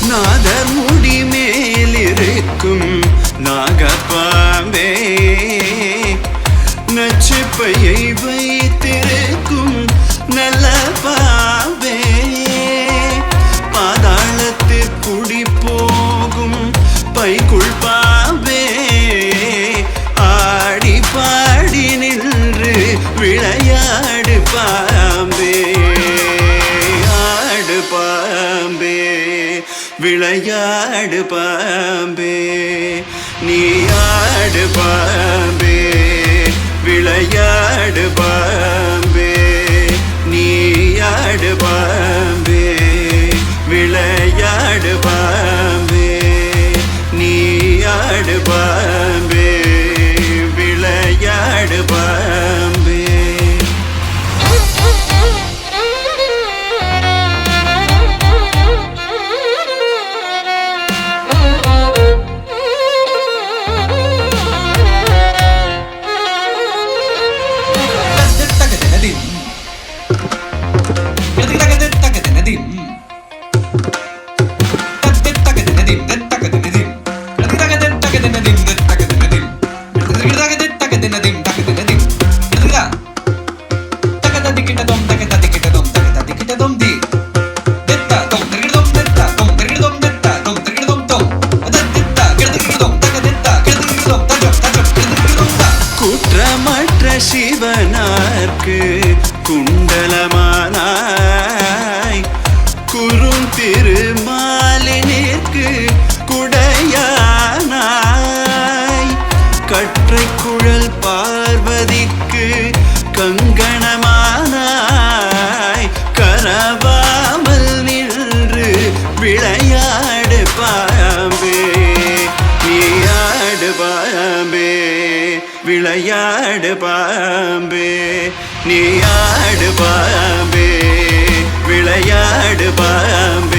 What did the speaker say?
நாதர் முடி மேலிருக்கும் நாகப்பாம்பே நச்சுப்பையை வைத்திருக்கும் நல்ல பாம்பே பாதாளத்தில் குடி போகும் பைக்குள் பாம்பே ஆடி பாடி நின்று விளையாடு பாம்பே ஆடு பாம்பே விளையாடு பாம்பே நீ ஆடு பாம்பே விளையாடு பாம்பே நீ ஆடு பாம்பே விளையாடு பாம்பே நீ ஆடு பாம்பே விளையாடு பாம்பே குற்றமற்ற சிவனார்க்கு குண்டலமானாய் குறும் திருமாலினிற்கு குடையானாய் கற்றை குழல் பார்வதிக்கு கங்கணமானாய் கரவாமல் நின்று விளையாடு பாம்பே நீ ஆடு பாம்பே விளையாடு பாம்பே நீ ஆடு பாம்பே விளையாடு பாம்பே